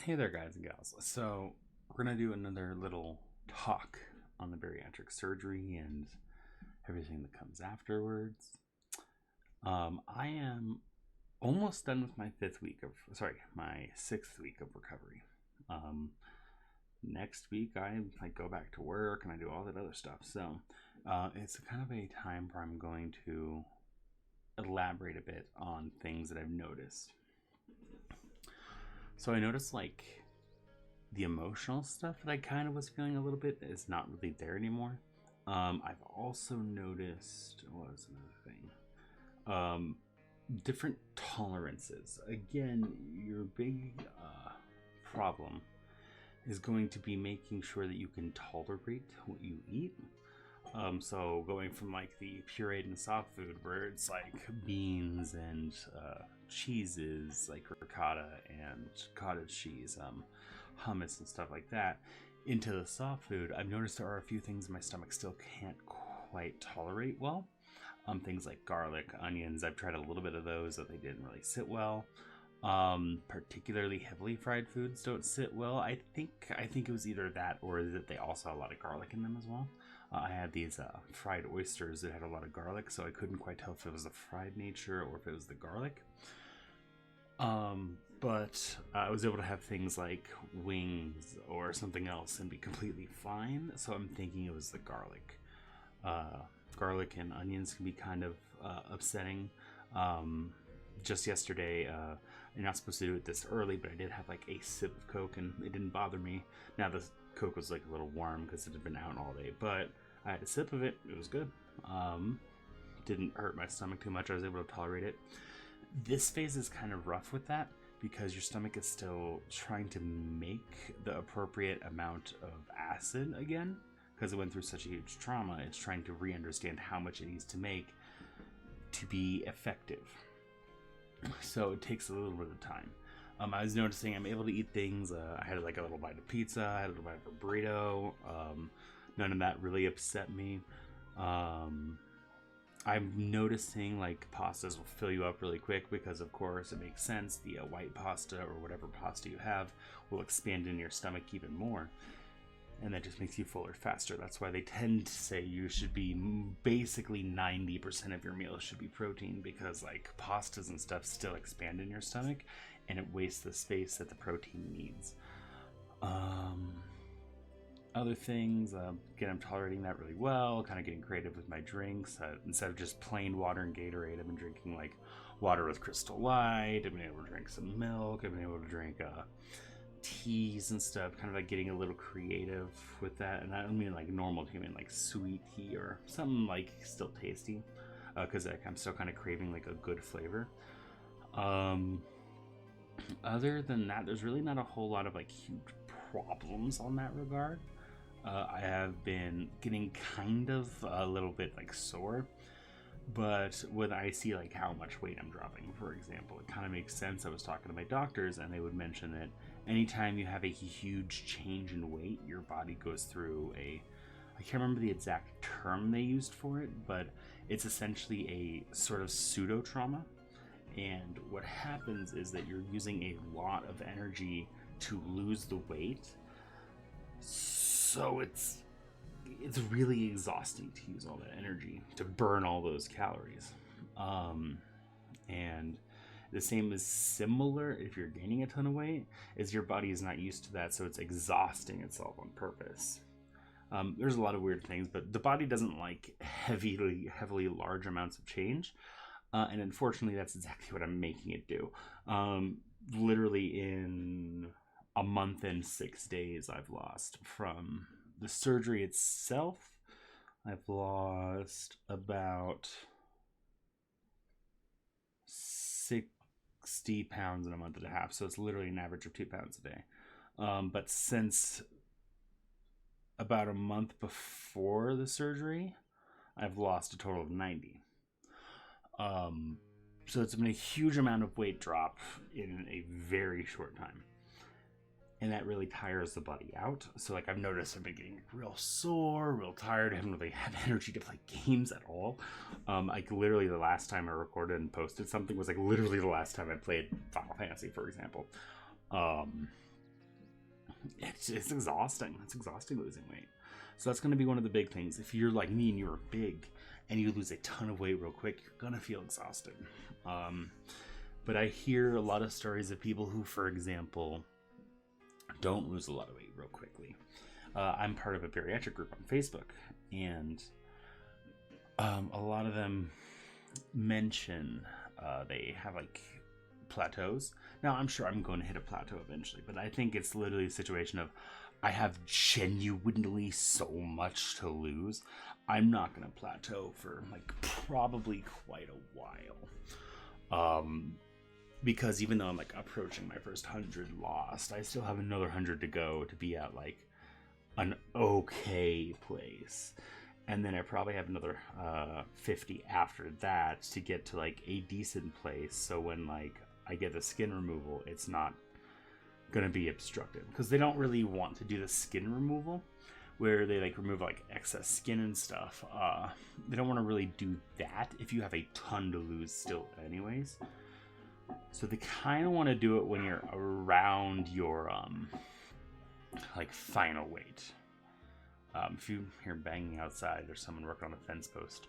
Hey there, guys and gals. So, we're going to do another little talk on the bariatric surgery and everything that comes afterwards. I am almost done with my sixth week of recovery. Next week, I go back to work and I do all that other stuff. So, it's kind of a time where I'm going to elaborate a bit on things that I've noticed. So I noticed the emotional stuff that I kind of was feeling a little bit is not really there anymore. I've also noticed, what was another thing? Different tolerances. Again, your big problem is going to be making sure that you can tolerate what you eat. So going from the pureed and soft food where it's beans and cheeses like ricotta and cottage cheese, hummus and stuff like that, into the soft food, I've noticed there are a few things my stomach still can't quite tolerate well. Things like garlic, onions, I've tried a little bit of those, that they didn't really sit well. Particularly heavily fried foods don't sit well. I think it was either that or that they also had a lot of garlic in them as well. I had these fried oysters that had a lot of garlic, so I couldn't quite tell if it was the fried nature or if it was the garlic. But I was able to have things like wings or something else and be completely fine, so I'm thinking it was the garlic. Garlic and onions can be kind of upsetting. Just yesterday, you're not supposed to do it this early, but I did have a sip of Coke and it didn't bother me. Now the Coke was a little warm because it had been out all day, but I had a sip of it. It was good. Didn't hurt my stomach too much. I was able to tolerate it. This phase is kind of rough with that because your stomach is still trying to make the appropriate amount of acid again because it went through such a huge trauma. It's trying to re-understand how much it needs to make to be effective. So it takes a little bit of time. I was noticing I'm able to eat things. I had a little bite of pizza. I had a little bite of a burrito. None of that really upset me. I'm noticing pastas will fill you up really quick because, of course, it makes sense. The white pasta or whatever pasta you have will expand in your stomach even more. And that just makes you fuller faster. That's why they tend to say you should be basically 90% of your meals should be protein because pastas and stuff still expand in your stomach and it wastes the space that the protein needs. Other things, again, I'm tolerating that really well, kind of getting creative with my drinks. Instead of just plain water and Gatorade, I've been drinking water with Crystal Light. I've been able to drink some milk. I've been able to drink teas and stuff, kind of getting a little creative with that. And I don't mean normal tea, I mean sweet tea or something still tasty, because I'm still kind of craving a good flavor. Other than that, there's really not a whole lot of huge problems on that regard. I have been getting kind of a little bit sore, but when I see how much weight I'm dropping, for example, it kind of makes sense. I was talking to my doctors and they would mention that anytime you have a huge change in weight, your body goes through I can't remember the exact term they used for it, but it's essentially a sort of pseudo trauma. And what happens is that you're using a lot of energy to lose the weight. So it's really exhausting to use all that energy to burn all those calories. And the same is similar if you're gaining a ton of weight, is your body is not used to that, so it's exhausting itself on purpose. There's a lot of weird things, but the body doesn't like heavily large amounts of change. And unfortunately, that's exactly what I'm making it do. Literally in a month and 6 days, I've lost from the surgery itself. I've lost about 60 pounds in a month and a half. So it's literally an average of 2 pounds a day. But since about a month before the surgery, I've lost a total of 90. So it's been a huge amount of weight drop in a very short time. And that really tires the body out. So I've noticed I've been getting real sore, real tired. I haven't really had energy to play games at all. Literally the last time I recorded and posted something was literally the last time I played Final Fantasy, for example. it's exhausting. It's exhausting losing weight. So that's going to be one of the big things. If you're like me and you're big and you lose a ton of weight real quick, you're going to feel exhausted. But I hear a lot of stories of people who, for example, don't lose a lot of weight real quickly. I'm part of a bariatric group on Facebook, and a lot of them mention they have like plateaus. Now, I'm sure I'm going to hit a plateau eventually, but I think it's literally a situation of I have genuinely so much to lose. I'm not going to plateau for like probably quite a while. Because even though I'm like approaching my first 100 lost, I still have another 100 to go to be at like an okay place. And then I probably have another 50 after that to get to like a decent place. So when like I get the skin removal, it's not going to be obstructive, because they don't really want to do the skin removal where they like remove like excess skin and stuff. They don't want to really do that if you have a ton to lose still anyways. So they kind of want to do it when you're around your like final weight. If you hear banging outside, there's someone working on a fence post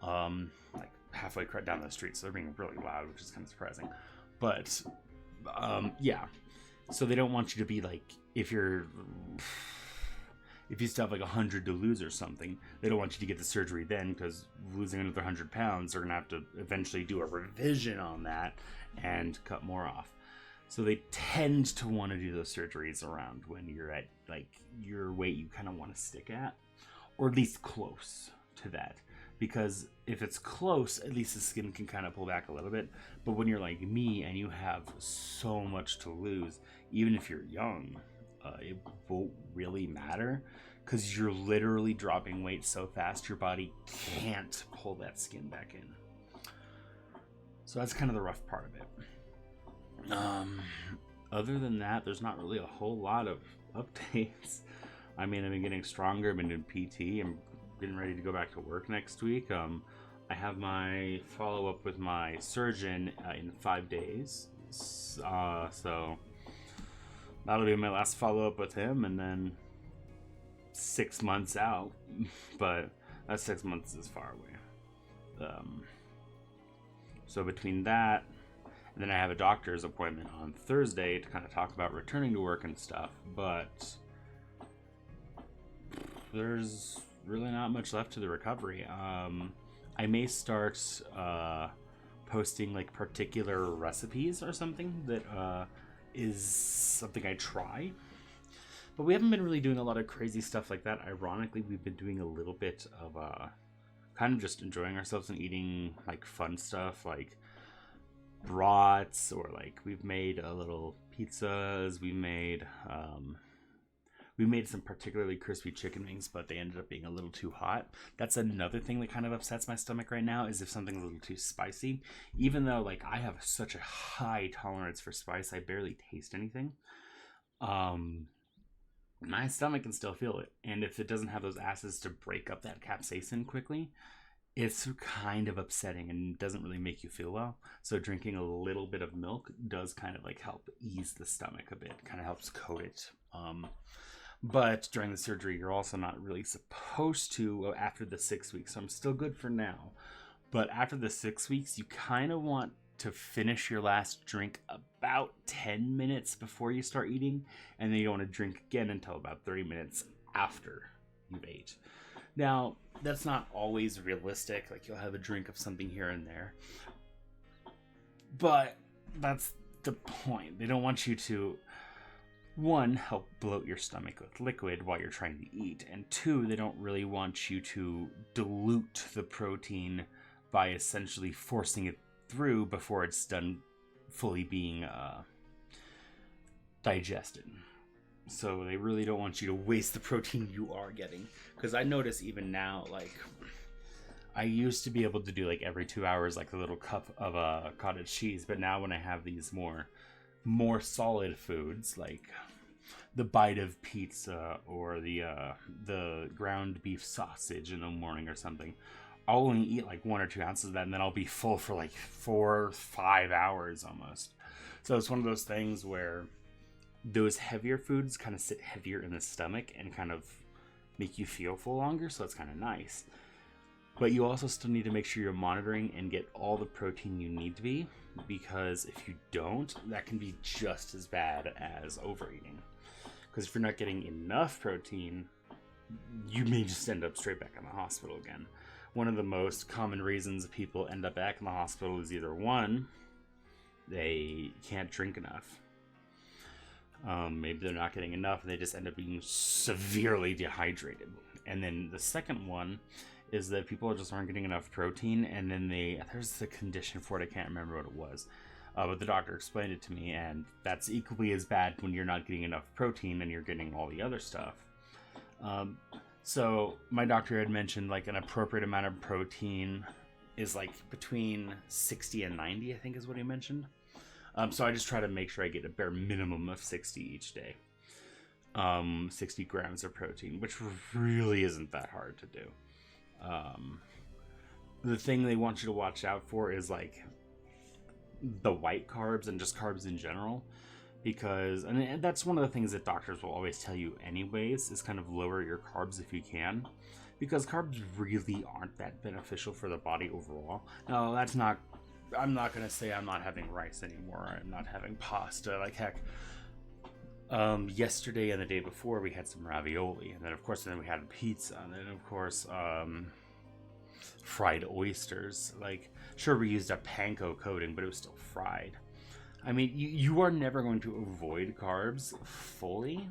like halfway down the street, so they're being really loud, which is kind of surprising. But yeah, so they don't want you to be like, if you still have like 100 to lose or something, they don't want you to get the surgery then, because losing another 100 pounds, they're gonna have to eventually do a revision on that and cut more off. So they tend to want to do those surgeries around when you're at like your weight you kind of want to stick at, or at least close to that. Because if it's close, at least the skin can kind of pull back a little bit. But when you're like me and you have so much to lose, even if you're young, it won't really matter, because you're literally dropping weight so fast your body can't pull that skin back in. So that's kind of the rough part of it. Other than that, there's not really a whole lot of updates. I mean, I've been getting stronger. I've been doing PT. I'm getting ready to go back to work next week. I have my follow-up with my surgeon in 5 days. So that'll be my last follow-up with him, and then 6 months out. But that 6 months is far away. So between that, and then I have a doctor's appointment on Thursday to kind of talk about returning to work and stuff. But there's really not much left to the recovery. I may start posting like particular recipes or something that is something I try. But we haven't been really doing a lot of crazy stuff like that. Ironically, we've been doing a little bit of kind of just enjoying ourselves and eating like fun stuff, like brats, or like we've made a little pizzas. We made some particularly crispy chicken wings, but they ended up being a little too hot. That's another thing that kind of upsets my stomach right now, is if something's a little too spicy. Even though like I have such a high tolerance for spice, I barely taste anything. My stomach can still feel it, and if it doesn't have those acids to break up that capsaicin quickly, it's kind of upsetting and doesn't really make you feel well. So drinking a little bit of milk does kind of like help ease the stomach a bit, kind of helps coat it. But during the surgery, you're also not really supposed to after the 6 weeks. So I'm still good for now. But after the 6 weeks, you kind of want to finish your last drink about 10 minutes before you start eating. And then you don't want to drink again until about 30 minutes after you've ate. Now, that's not always realistic. Like, you'll have a drink of something here and there. But that's the point. They don't want you to, one, help bloat your stomach with liquid while you're trying to eat. And two, they don't really want you to dilute the protein by essentially forcing it through before it's done fully being digested. So they really don't want you to waste the protein you are getting. Because I notice even now, like, I used to be able to do like every 2 hours, like a little cup of cottage cheese. But now when I have these more solid foods, like the bite of pizza or the ground beef sausage in the morning or something, I'll only eat like 1 or 2 ounces of that, and then I'll be full for like 4 or 5 hours almost. So it's one of those things where those heavier foods kind of sit heavier in the stomach and kind of make you feel full longer, so it's kind of nice. But you also still need to make sure you're monitoring and get all the protein you need to be, because if you don't, that can be just as bad as overeating. Because if you're not getting enough protein, you may just end up straight back in the hospital again. One of the most common reasons people end up back in the hospital is either one, they can't drink enough. Maybe they're not getting enough and they just end up being severely dehydrated. And then the second one is that people just aren't getting enough protein, and then there's the condition for it, I can't remember what it was. But the doctor explained it to me, and that's equally as bad when you're not getting enough protein and you're getting all the other stuff. So my doctor had mentioned like an appropriate amount of protein is like between 60 and 90, I think is what he mentioned. So I just try to make sure I get a bare minimum of 60 each day. 60 grams of protein, which really isn't that hard to do. The thing they want you to watch out for is like the white carbs and just carbs in general, because, and that's one of the things that doctors will always tell you anyways, is kind of lower your carbs if you can, because carbs really aren't that beneficial for the body overall. Now, I'm not going to say I'm not having rice anymore. I'm not having pasta. Like, heck, yesterday and the day before we had some ravioli, and then of course we had pizza, and then of course fried oysters. Like, sure, we used a panko coating, but it was still fried. I mean, you are never going to avoid carbs fully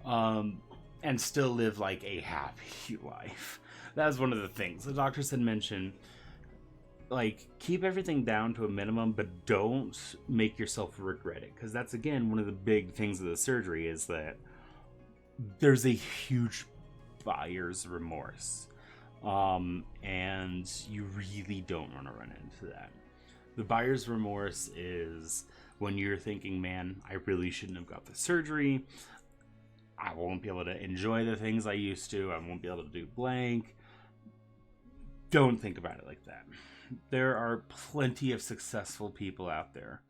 and still live like a happy life. That's one of the things the doctors had mentioned. Like, keep everything down to a minimum, but don't make yourself regret it. Because that's, again, one of the big things of the surgery is that there's a huge buyer's remorse. And you really don't want to run into that. The buyer's remorse is when you're thinking, man, I really shouldn't have got the surgery. I won't be able to enjoy the things I used to. I won't be able to do blank. Don't think about it like that. There are plenty of successful people out there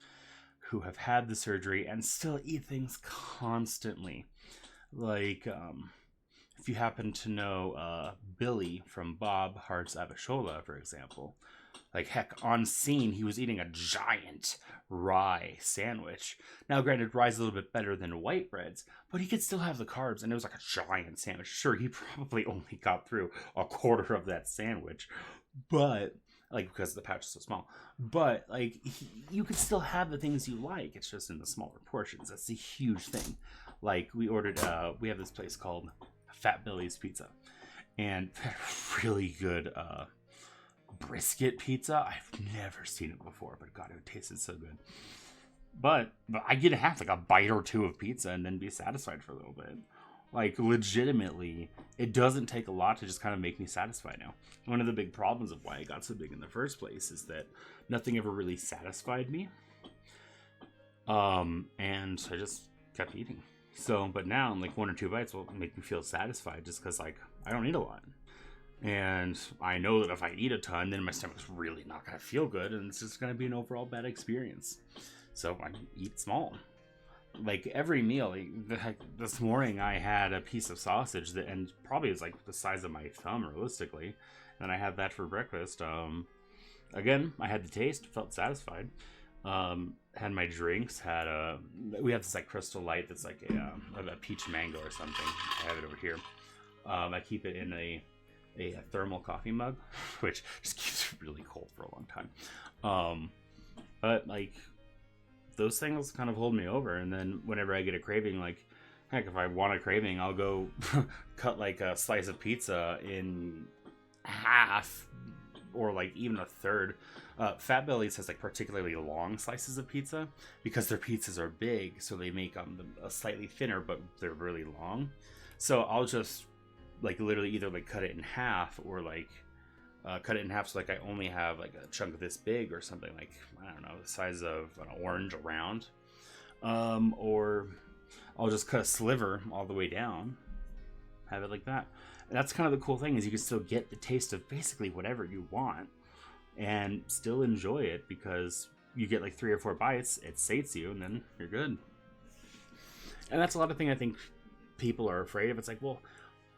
who have had the surgery and still eat things constantly. Like, if you happen to know Billy from Bob Hearts Abishola, for example, like, heck, on scene, he was eating a giant rye sandwich. Now, granted, rye's a little bit better than white breads, but he could still have the carbs, and it was like a giant sandwich. Sure, he probably only got through a quarter of that sandwich, but, like, because the pouch is so small. But, like, you could still have the things you like. It's just in the smaller portions. That's the huge thing. Like, we ordered, we have this place called Fat Billy's Pizza, and really good, brisket pizza. I've never seen it before, but God, it tasted so good. But I get to have like a bite or two of pizza and then be satisfied for a little bit. Like, legitimately, it doesn't take a lot to just kind of make me satisfied now. One of the big problems of why I got so big in the first place is that nothing ever really satisfied me. And I just kept eating. So, but now, like, one or two bites will make me feel satisfied just because, like, I don't eat a lot. And I know that if I eat a ton, then my stomach's really not going to feel good, and it's just going to be an overall bad experience. So I eat small. Like, every meal, like, this morning I had a piece of sausage that, and probably is like the size of my thumb, realistically. And I had that for breakfast. Again, I had the taste, felt satisfied. Had my drinks, we have this like Crystal Light that's like a peach mango or something. I have it over here. I keep it in a thermal coffee mug, which just keeps it really cold for a long time. But like, those things kind of hold me over, and then whenever I get a craving, like, heck, if I want a craving, I'll go cut like a slice of pizza in half or like even a third. Fat Bellies has like particularly long slices of pizza because their pizzas are big, so they make them slightly thinner, but they're really long. So I'll just like literally either like cut it in half or like cut it in half so like I only have like a chunk this big or something, like, I don't know, the size of an orange around. Or I'll just cut a sliver all the way down, have it like that. And that's kind of the cool thing, is you can still get the taste of basically whatever you want and still enjoy it, because you get like 3 or 4 bites, it sates you, and then you're good. And that's a lot of thing I think people are afraid of. It's like, well,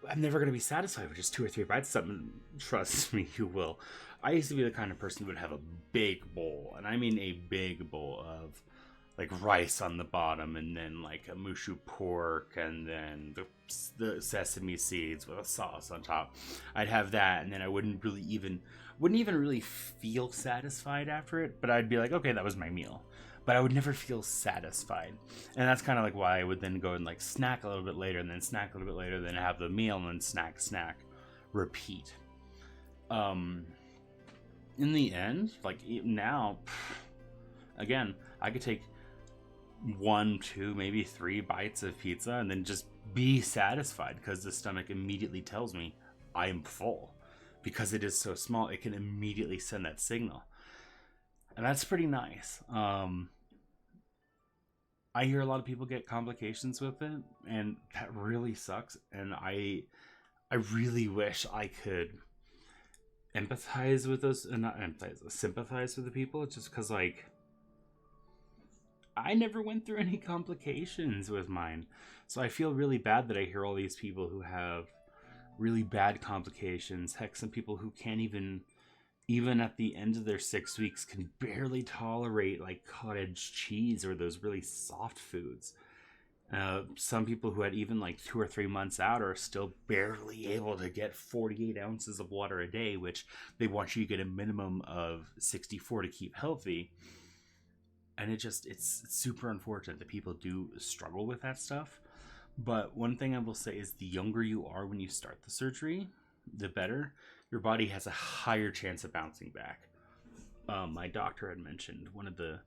I'm never going to be satisfied with just 2 or 3 bites of something. Trust me, you will. I used to be the kind of person who would have a big bowl, and I mean a big bowl of like rice on the bottom, and then like a mushu pork, and then the sesame seeds with a sauce on top. I'd have that, and then I wouldn't even really feel satisfied after it, but I'd be like, okay, that was my meal. But I would never feel satisfied. And that's kind of like why I would then go and like snack a little bit later, and then snack a little bit later, then have the meal, and then snack, repeat. In the end, like now, again, I could take 1, 2, maybe 3 bites of pizza and then just be satisfied, because the stomach immediately tells me I am full. Because it is so small, it can immediately send that signal. And that's pretty nice. I hear a lot of people get complications with it, and that really sucks. And I really wish I could empathize with those, and not empathize, sympathize with the people, just because, like, I never went through any complications with mine. So I feel really bad that I hear all these people who have really bad complications. Heck, some people who can't even at the end of their 6 weeks, can barely tolerate like cottage cheese or those really soft foods. Some people who had even like 2 or 3 months out are still barely able to get 48 ounces of water a day, which they want you to get a minimum of 64 to keep healthy. And it's super unfortunate that people do struggle with that stuff. But one thing I will say is, the younger you are when you start the surgery, the better. Your body has a higher chance of bouncing back. My doctor had mentioned one of the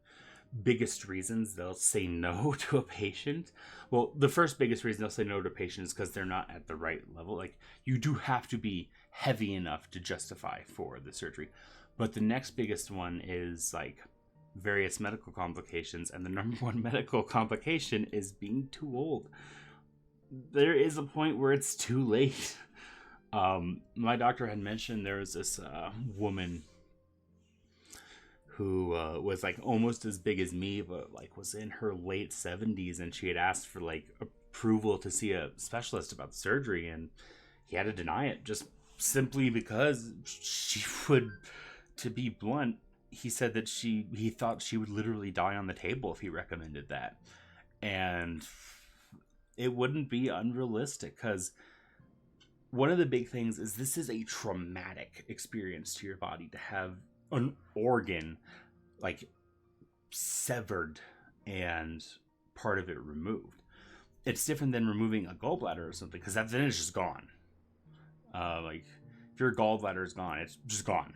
biggest reasons they'll say no to a patient. Well, the first biggest reason they'll say no to a patient is because they're not at the right level. Like, you do have to be heavy enough to justify for the surgery. But the next biggest one is like various medical complications, and the number one medical complication is being too old. There is a point where it's too late. My doctor had mentioned there was this woman who was like almost as big as me, but like was in her late 70s, and she had asked for like approval to see a specialist about the surgery, and he had to deny it just simply because she would, to be blunt, he said that he thought she would literally die on the table if he recommended that. And it wouldn't be unrealistic, because one of the big things is this is a traumatic experience to your body, to have an organ like severed and part of it removed. It's different than removing a gallbladder or something, because then it's just gone. Like, if your gallbladder is gone, it's just gone.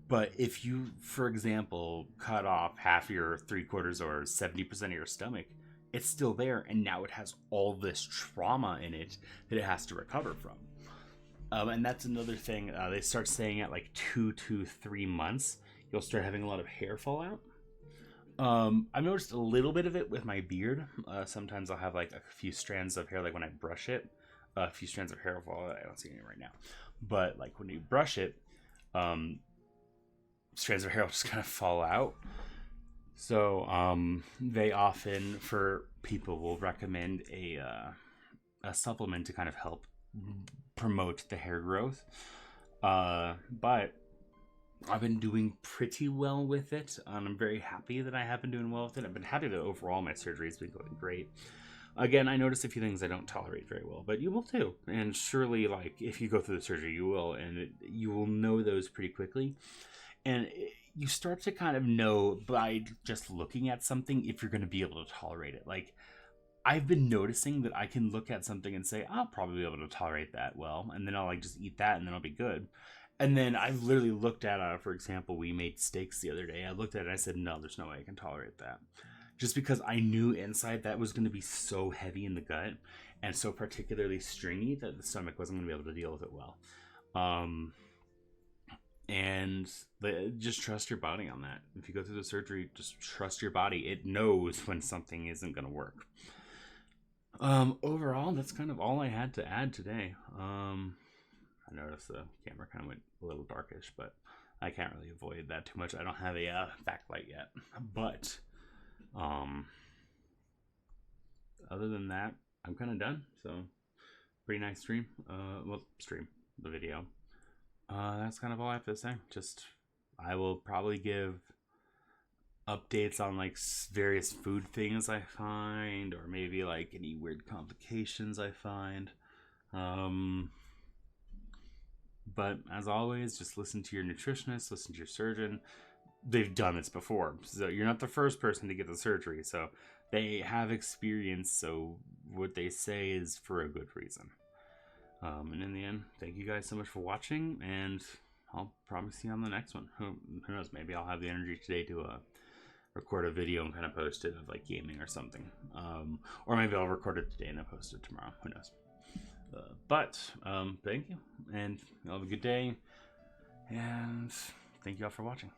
But if you, for example, cut off half your 3/4 or 70% of your stomach, it's still there, and now it has all this trauma in it that it has to recover from. And that's another thing. They start saying at like 2 to 3 months, you'll start having a lot of hair fall out. I've noticed a little bit of it with my beard. Sometimes I'll have like a few strands of hair, like when I brush it, a few strands of hair fall out. I don't see any right now. But like when you brush it, strands of hair will just kind of fall out. So they often, for people, will recommend a supplement to kind of help promote the hair growth. But I've been doing pretty well with it, and I'm very happy that I have been doing well with it. I've been happy that overall my surgery has been going great. Again, I notice a few things I don't tolerate very well, but you will too. And surely, like, if you go through the surgery, you will, and you will know those pretty quickly. And you start to kind of know by just looking at something if you're going to be able to tolerate it. Like, I've been noticing that I can look at something and say, I'll probably be able to tolerate that well, and then I'll like just eat that, and then I'll be good. And then I've literally looked at, for example, we made steaks the other day. I looked at it and I said, no, there's no way I can tolerate that. Just because I knew inside that was going to be so heavy in the gut and so particularly stringy that the stomach wasn't going to be able to deal with it well. And just trust your body on that. If you go through the surgery, just trust your body. It knows when something isn't going to work. Overall, that's kind of all I had to add today. I noticed the camera kind of went a little darkish, but I can't really avoid that too much. I don't have a backlight yet, but other than that, I'm kind of done. So pretty nice stream. The video. That's kind of all I have to say. Just I will probably give updates on like various food things I find, or maybe like any weird complications I find. But as always, just listen to your nutritionist, listen to your surgeon. They've done this before, so you're not the first person to get the surgery. So they have experience. So what they say is for a good reason. And in the end, thank you guys so much for watching, and I'll probably see you on the next one. Who knows? Maybe I'll have the energy today to record a video and kind of post it of like gaming or something. Or maybe I'll record it today and then post it tomorrow. Who knows? But thank you, and y'all have a good day, and thank you all for watching.